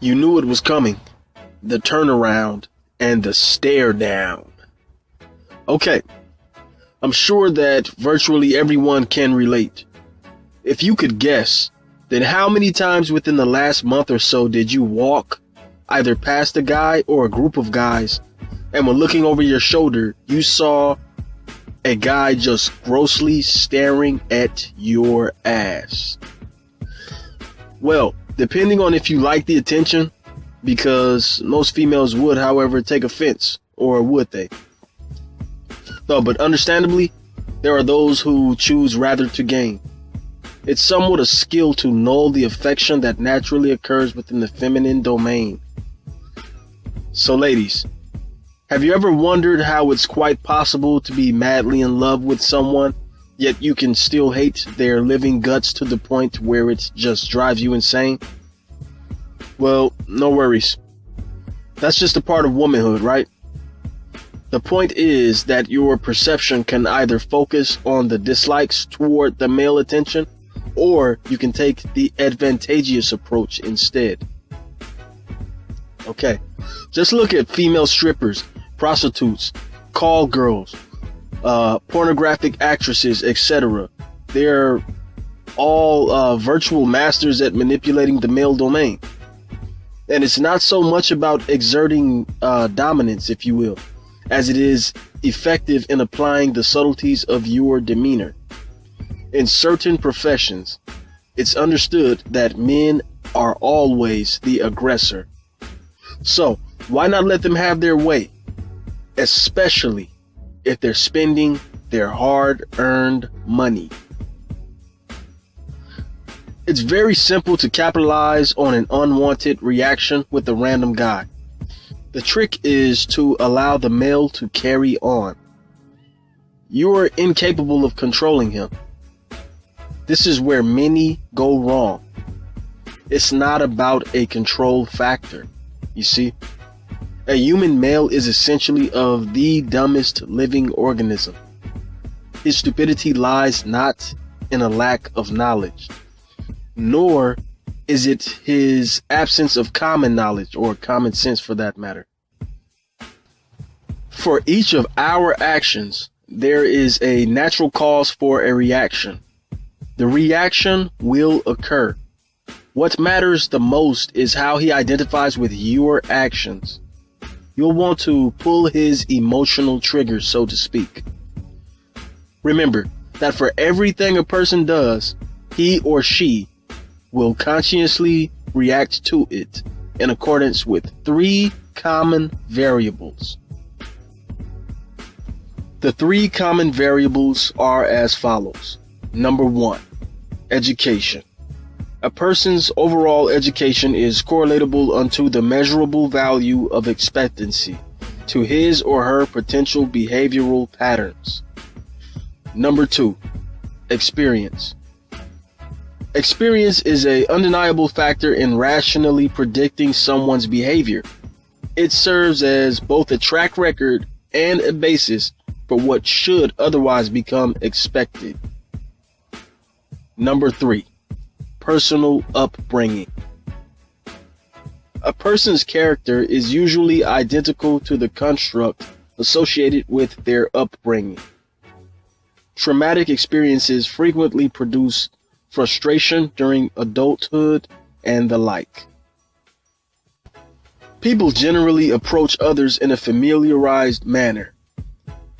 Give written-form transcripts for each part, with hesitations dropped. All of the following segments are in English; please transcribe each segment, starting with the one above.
You knew it was coming. The turnaround and the stare down. Okay, I'm sure that virtually everyone can relate. If you could guess, then how many times within the last month or so did you walk either past a guy or a group of guys, and when looking over your shoulder, you saw a guy just grossly staring at your ass? Well, depending on if you like the attention, because most females would, however, take offense, or would they? No, but understandably, there are those who choose rather to gain. It's somewhat a skill to null the affection that naturally occurs within the feminine domain. So ladies, have you ever wondered how it's quite possible to be madly in love with someone, yet you can still hate their living guts to the point where it just drives you insane? Well, no worries. That's just a part of womanhood, right? The point is that your perception can either focus on the dislikes toward the male attention, or you can take the advantageous approach instead. Okay, just look at female strippers, prostitutes, call girls, pornographic actresses, etc. They're all virtual masters at manipulating the male domain. And it's not so much about exerting dominance, if you will, as it is effective in applying the subtleties of your demeanor. In certain professions, it's understood that men are always the aggressor. So, why not let them have their way? Especially if they're spending their hard-earned money. It's very simple to capitalize on an unwanted reaction with a random guy. The trick is to allow the male to carry on. You are incapable of controlling him. This is where many go wrong. It's not about a control factor. You see, a human male is essentially of the dumbest living organism. His stupidity lies not in a lack of knowledge, nor is it his absence of common knowledge or common sense for that matter. For each of our actions, there is a natural cause for a reaction. The reaction will occur. What matters the most is how he identifies with your actions. You'll want to pull his emotional trigger, so to speak. Remember that for everything a person does, he or she will consciously react to it in accordance with 3 common variables. The 3 common variables are as follows. Number 1, education. A person's overall education is correlatable unto the measurable value of expectancy to his or her potential behavioral patterns. Number 2, experience. Experience is an undeniable factor in rationally predicting someone's behavior. It serves as both a track record and a basis for what should otherwise become expected. Number 3, personal upbringing. A person's character is usually identical to the construct associated with their upbringing. Traumatic experiences frequently produce frustration during adulthood and the like. People generally approach others in a familiarized manner.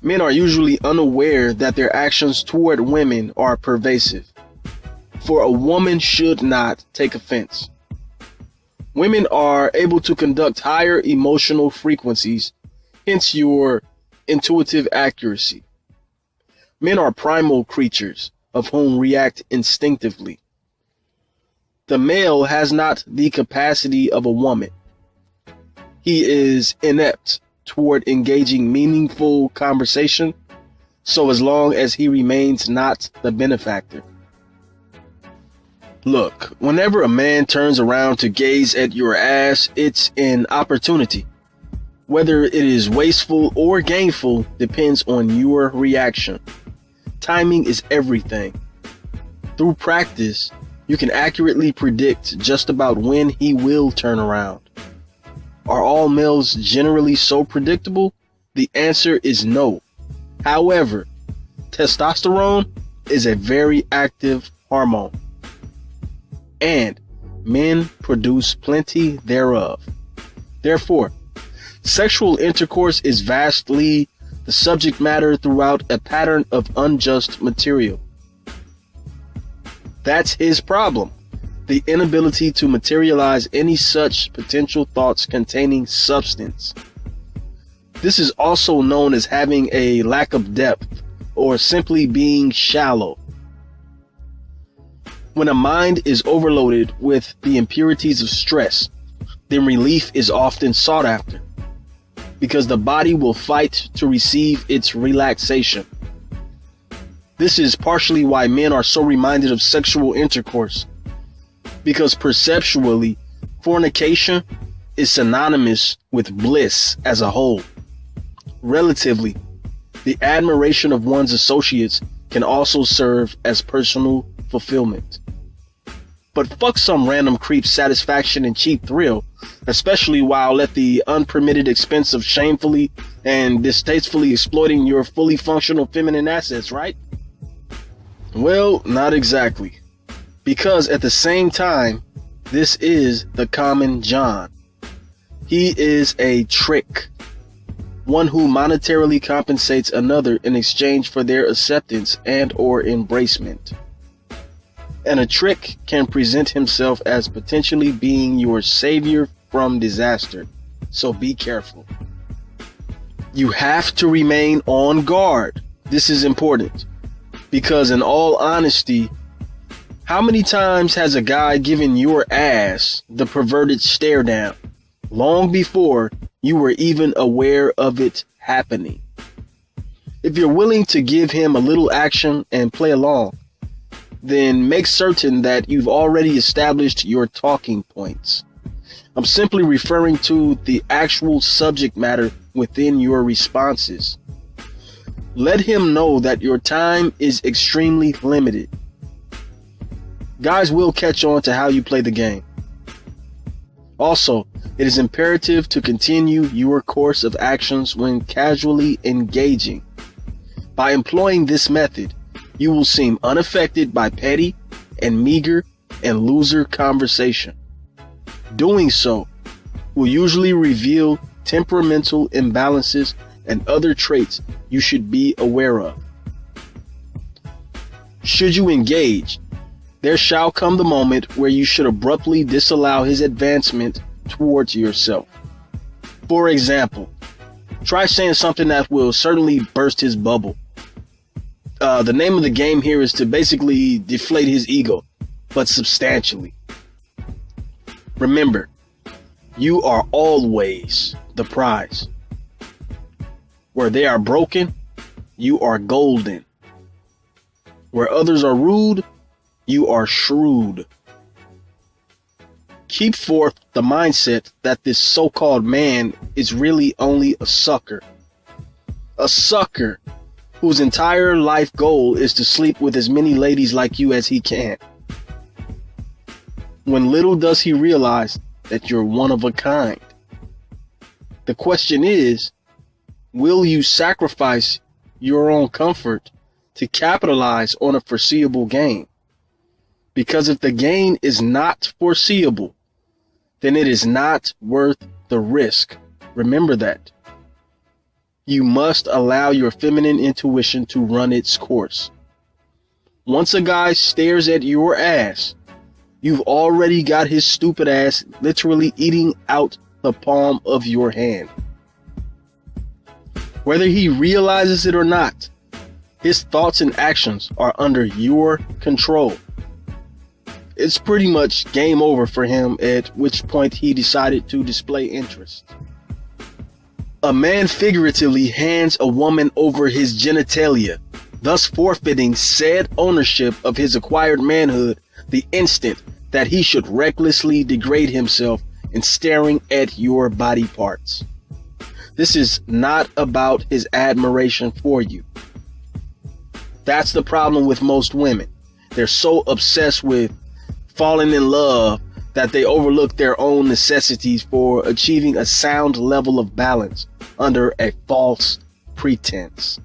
Men are usually unaware that their actions toward women are pervasive. For a woman should not take offense. Women are able to conduct higher emotional frequencies, hence your intuitive accuracy. Men are primal creatures of whom react instinctively. The male has not the capacity of a woman. He is inept toward engaging meaningful conversation, so as long as he remains not the benefactor. Look, whenever a man turns around to gaze at your ass, it's an opportunity. Whether it is wasteful or gainful depends on your reaction. Timing is everything. Through practice, You can accurately predict just about when he will turn around. Are all males generally so predictable? The answer is no. However, testosterone is a very active hormone, and men produce plenty thereof. Therefore, sexual intercourse is vastly the subject matter throughout a pattern of unjust material. That's his problem, the inability to materialize any such potential thoughts containing substance. This is also known as having a lack of depth, or simply being shallow. When a mind is overloaded with the impurities of stress, then relief is often sought after, because the body will fight to receive its relaxation. This is partially why men are so reminded of sexual intercourse, because perceptually, fornication is synonymous with bliss as a whole. Relatively, the admiration of one's associates can also serve as personal fulfillment. But fuck some random creep's satisfaction and cheap thrill, especially while at the unpermitted expense of shamefully and distastefully exploiting your fully functional feminine assets, right? Well, not exactly. Because at the same time, this is the common John. He is a trick. One who monetarily compensates another in exchange for their acceptance and or embracement. And a trick can present himself as potentially being your savior from disaster. So be careful. You have to remain on guard. This is important. Because in all honesty, how many times has a guy given your ass the perverted stare down long before you were even aware of it happening? If you're willing to give him a little action and play along, then make certain that you've already established your talking points. I'm simply referring to the actual subject matter within your responses. Let him know that your time is extremely limited. Guys will catch on to how you play the game. Also, it is imperative to continue your course of actions when casually engaging. By employing this method, you will seem unaffected by petty and meager and loser conversation. Doing so will usually reveal temperamental imbalances and other traits you should be aware of. Should you engage, there shall come the moment where you should abruptly disallow his advancement towards yourself. For example, try saying something that will certainly burst his bubble. The name of the game here is to basically deflate his ego, but substantially. Remember, you are always the prize. Where they are broken, you are golden. Where others are rude, you are shrewd. Keep forth the mindset that this so-called man is really only a sucker. A sucker whose entire life goal is to sleep with as many ladies like you as he can. When little does he realize that you're one of a kind. The question is, will you sacrifice your own comfort to capitalize on a foreseeable gain? Because if the gain is not foreseeable, then it is not worth the risk. Remember that. You must allow your feminine intuition to run its course. Once a guy stares at your ass, you've already got his stupid ass literally eating out the palm of your hand. Whether he realizes it or not, his thoughts and actions are under your control. It's pretty much game over for him, at which point he decided to display interest. A man figuratively hands a woman over his genitalia, thus forfeiting said ownership of his acquired manhood the instant that he should recklessly degrade himself in staring at your body parts. This is not about his admiration for you. That's the problem with most women. They're so obsessed with falling in love that they overlook their own necessities for achieving a sound level of balance under a false pretense.